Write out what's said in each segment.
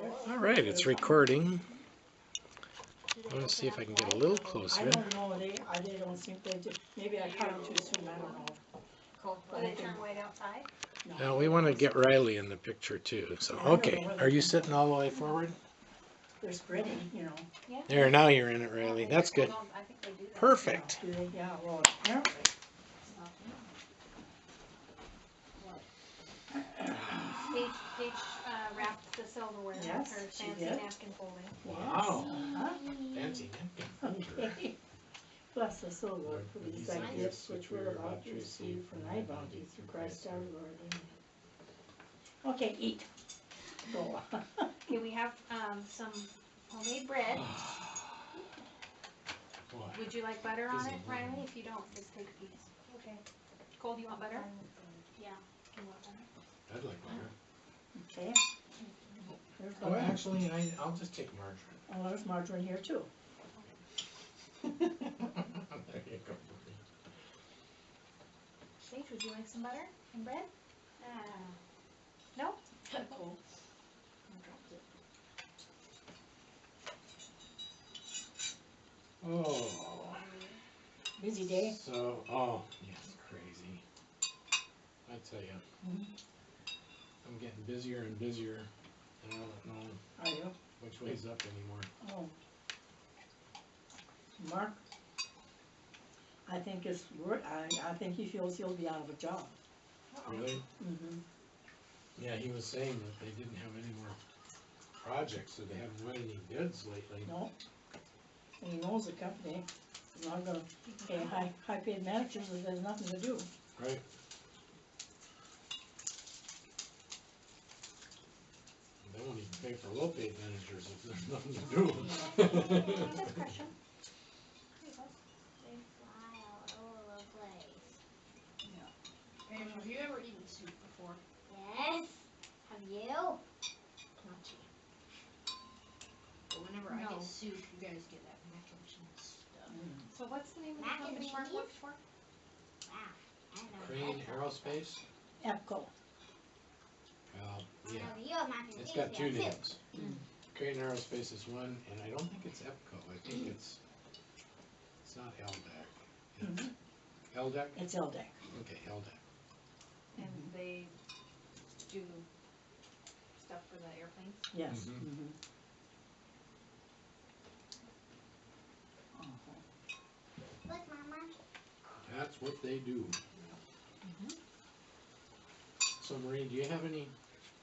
All right, it's recording. I want to see if I can get a little closer. I don't know, they don't seem, they just, maybe I caught them too soon, I don't know. Cool. Do they turn white outside? Now we want to get Riley in the picture too. So, okay, are you sitting all the way forward? They're spreading, you know. Yeah. There, now you're in it, Riley. That's good. I think they do that. Perfect. Do they? Yeah, well, apparently. Paige wrapped the silverware with Yes, her she fancy did. napkin folding. Wow. Uh-huh. Fancy napkin folder. Bless the soul, Lord, for these thy gifts which we're about to receive from thy bounty through Christ our Lord. Amen. Okay, eat. Go. Okay, we have some homemade bread. Would you like butter on it, Riley? If you don't, just take a piece. Okay. Cole, do you want butter? Yeah. Do you want butter? I'd like butter. Okay. There's Oh, butter. actually, I'll just take margarine. Oh, there's margarine here too. There you go. Paige, would you like some butter and bread? No? Cool. Oh. Busy day. So, oh, yeah, it's crazy. I tell you, I'm getting busier and busier, and I don't know Are you? which way's up anymore. Oh. Mark, I think it's, I think he feels he'll be out of a job. Really? Mm-hmm. Yeah, he was saying that they didn't have any more projects, so they haven't run any bids lately. No. And he knows the company is not gonna pay high paid managers if there's nothing to do. Right. They won't even pay for low paid managers if there's nothing to do. That's a question. They fly all over the place. Paige, have you ever eaten soup before? Yes. Have you? Plenty. But whenever I No. get soup, you guys get that mac and cheese stuff. So what's the name of the Mac and company Mark cheese? works for? Wow. I don't know. Crane Aerospace? EPCO. Well, yeah, Oh, you have mac and it's cheese, got two yeah, too. names. Crane Aerospace is one, and I don't think it's EPCO. I think it's not LDAC. It's LDAC? It's LDAC. Okay, LDAC. And they do stuff for the airplanes? Yes. Mhm. Mhm. Look, Mama. That's what they do. So Marie, do you have any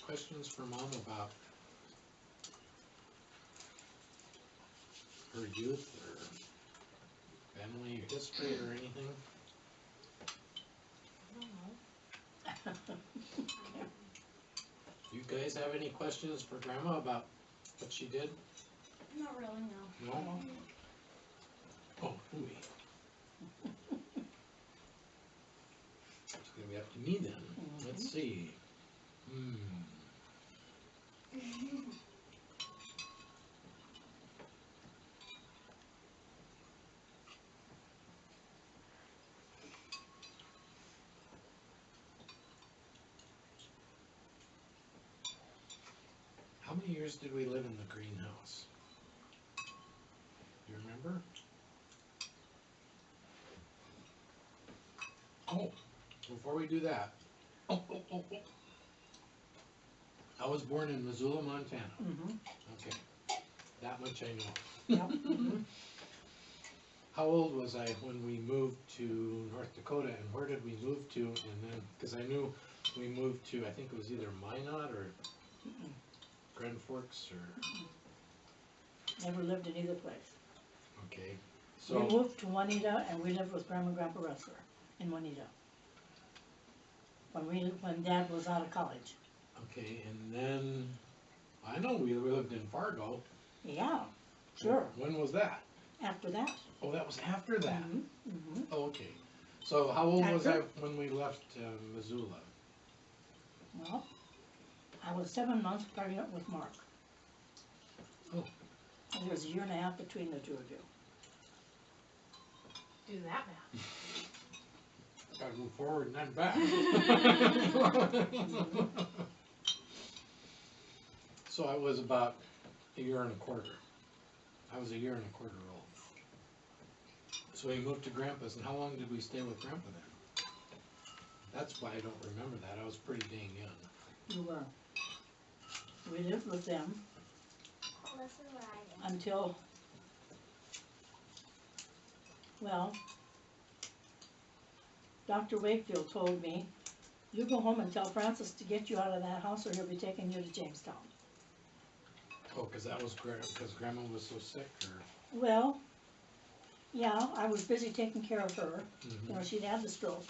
questions for Mom about her youth or family history or anything? You guys have any questions for Grandma about what she did? Not really, no. No? Oh, ooh. It's gonna be up to me then. Let's see. How many years did we live in the greenhouse? Do you remember? Oh, before we do that. Oh. I was born in Missoula, Montana. Mhm. Okay, that much I know. Yep. Mhm. How old was I when we moved to North Dakota, and where did we move to? And then, because I knew we moved to, I think it was either Minot or Grand Forks or, Never lived in either place. okay. We So, moved to Juanita and we lived with Grandma and Grandpa Ressler in Juanita. When Dad was out of college. okay, and then, I know we lived in Fargo. Yeah, sure. When was that? After that. Oh, that was after that? Mhm. Mhm. Oh, okay. So how old was I After? when we left Missoula? Well, I was 7 months pregnant with Mark. Oh. And there's a year and a half between the two of you. Do that math. Gotta move forward and then back. So I was about a year and a quarter. I was a year and a quarter old. So we moved to Grandpa's, and how long did we stay with Grandpa then? That's why I don't remember that. I was pretty dang young. You were. We lived with them This is where I am. until, well, Dr. Wakefield told me, you go home and tell Francis to get you out of that house or he'll be taking you to Jamestown. Oh, cause that was cause Grandma was so sick, or? Well, yeah, I was busy taking care of her. You know, Mhm. she'd had the stroke,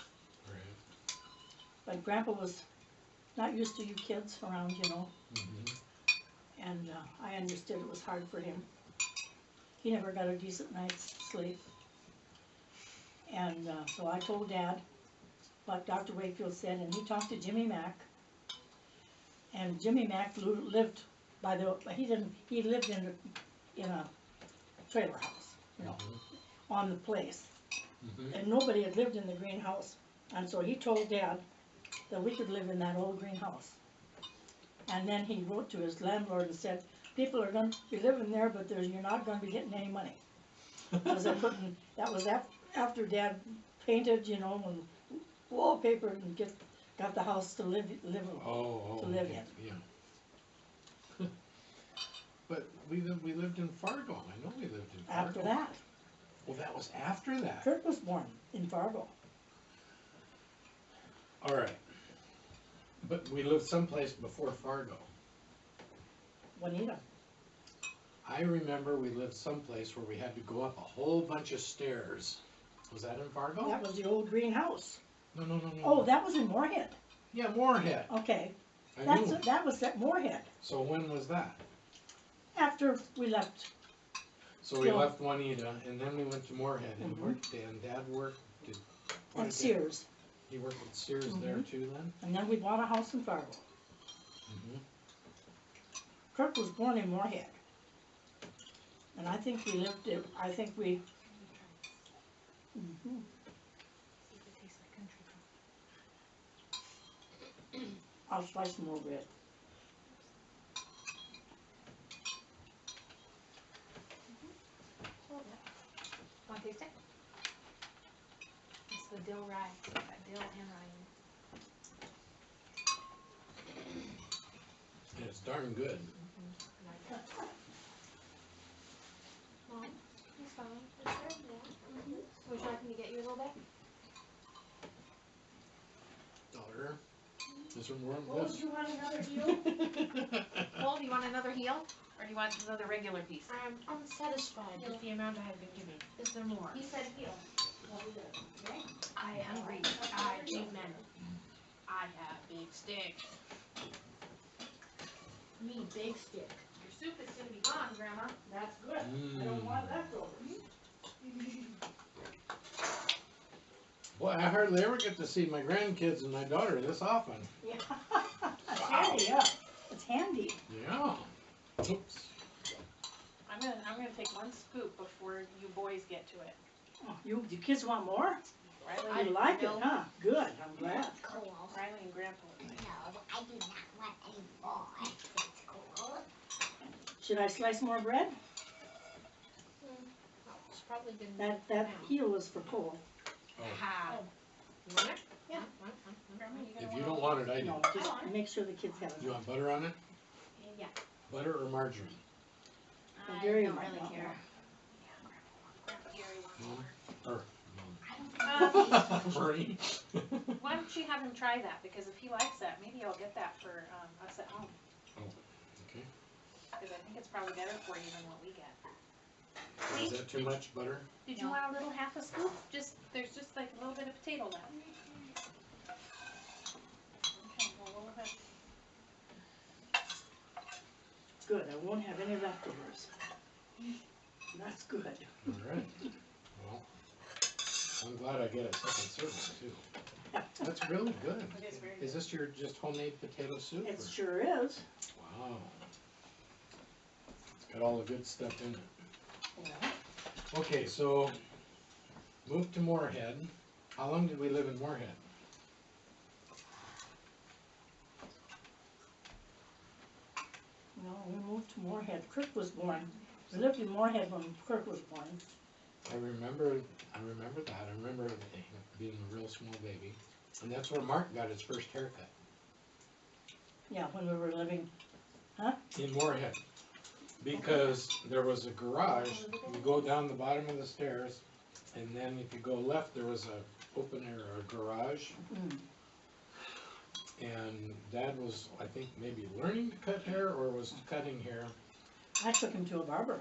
Right. but Grandpa was not used to you kids around, you know, Mhm. and I understood it was hard for him. He never got a decent night's sleep. And so I told Dad what Dr. Wakefield said, and he talked to Jimmy Mack. And Jimmy Mack lived by the, he lived in a trailer house, you know, on the place. Mhm. And nobody had lived in the greenhouse. And so he told Dad that we could live in that old greenhouse. And then he wrote to his landlord and said, people are gonna be living there, but you're not gonna be getting any money. Because they're putting, that was after Dad painted, you know, and wallpapered and got the house to live in. Oh, To live okay, yeah. But we lived in Fargo. I know we lived in Fargo. After that, Well, that was after that. Kurt was born in Fargo. All right. But we lived someplace before Fargo. Juanita. I remember we lived someplace where we had to go up a whole bunch of stairs. Was that in Fargo? That was the old greenhouse. No. Oh, that was in Moorhead. Yeah, Moorhead. Okay, I knew. that was at Moorhead. So when was that? After we left, So we Yeah. left Juanita, and then we went to Moorhead, and Mhm. and Dad worked. what at did Sears, He worked at Sears there too then? and then we bought a house in Fargo. Mm-hmm. Kurt was born in Moorhead. And I think we lived there, mhm. See if it tastes like country. I'll slice some more bread. Want to taste it? It's the dill rye. It's got dill and rye in And it's darn good. it. Mom, it's fine. Would you like me to get you a little bit? Daughter, this one warm Oh, this. do you want another heel? Cole, do you want another heel? Or do you want another regular piece? I'm unsatisfied with the amount I have been given. Is there more? He said heel. I am hungry. I caveman. I have big stick. Me, big stick. Your soup is gonna be gone, Grandma. That's good. I don't want leftovers. Boy, I hardly ever get to see my grandkids and my daughter this often. Yeah. It's handy, yeah. It's handy. Yeah. Oops. I'm gonna take one scoop before you boys get to it. Oh, you kids want more? Riley You and like it, Bill- huh? Good, I'm glad. Cool. Riley and Grandpa would like it. No, I do not want any more. It's cool. Should I slice more bread? It's probably been. That now. heel was for Cole. Ha. You want it? Yeah. Grandma, you gonna If you don't want it, I do. No, just make sure the kids have You it. want butter on it? Yeah. Butter or margarine? And Gary don't might really want care. more. Grandpa Gary wants more. Or Um, Marie? Why don't you have him try that? Because if he likes that, maybe I'll get that for us at home. Okay. Because I think it's probably better for you than what we get. Is that too much butter? Did you want a little half a scoop? There's just like a little bit of potato left. Okay, well, we'll have. Good, I won't have any leftovers. That's good. All right. Well, I'm glad I get a second serving too. That's really good. It is very Is this your just homemade potato soup? It or- sure is. Wow. It's got all the good stuff in it. Yeah. Okay, so moved to Moorhead. How long did we live in Moorhead? Well, we moved to Moorhead. Kirk was born. We lived in Moorhead when Kirk was born. I remember that. I remember him being a real small baby. And that's where Mark got his first haircut, Yeah, when we were living, in Moorhead. Because there was a garage, you go down the bottom of the stairs, and then if you go left, there was a open air, a garage. mm, And Dad was, I think, maybe learning to cut hair or was cutting hair. I took him to a barber.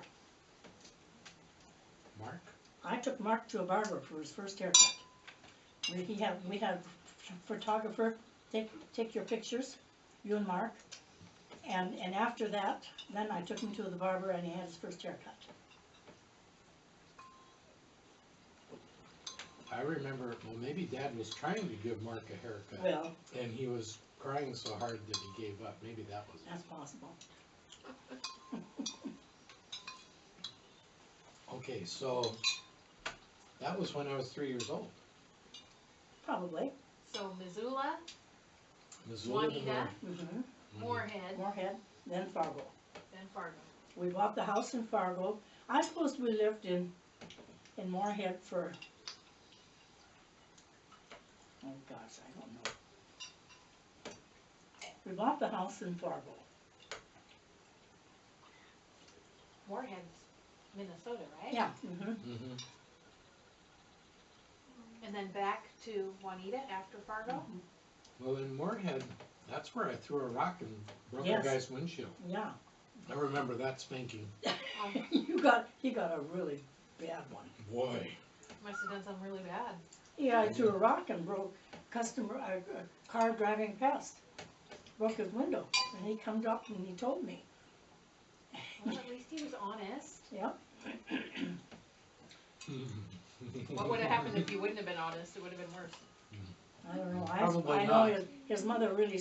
Mark? I took Mark to a barber for his first haircut. We had a photographer take your pictures, you and Mark. And after that, then I took him to the barber and he had his first haircut. I remember, well, maybe Dad was trying to give Mark a haircut. Well, And he was crying so hard that he gave up. Maybe that was it. that's possible. Okay, so that was when I was 3 years old. Probably. So Missoula, Missoula, Juanita, Mm-hmm. Moorhead, Moorhead, then Fargo. then Fargo. We bought the house in Fargo. I suppose we lived in Moorhead for, oh gosh, I don't know. We bought the house in Fargo. Moorhead's Minnesota, right? Yeah, mm-hmm. Mm-hmm. And then back to Juanita after Fargo? Well, in Moorhead, that's where I threw a rock and broke Yes. a guy's windshield. Yeah. I remember that spanking. He got a really bad one. Boy. Must have done something really bad. Yeah, I threw a rock and broke a car driving past. Broke his window, and he come up and he told me. Well, at least he was honest. Yep. What would have happened if you wouldn't have been honest? It would have been worse. I don't know. Probably I know not. his mother really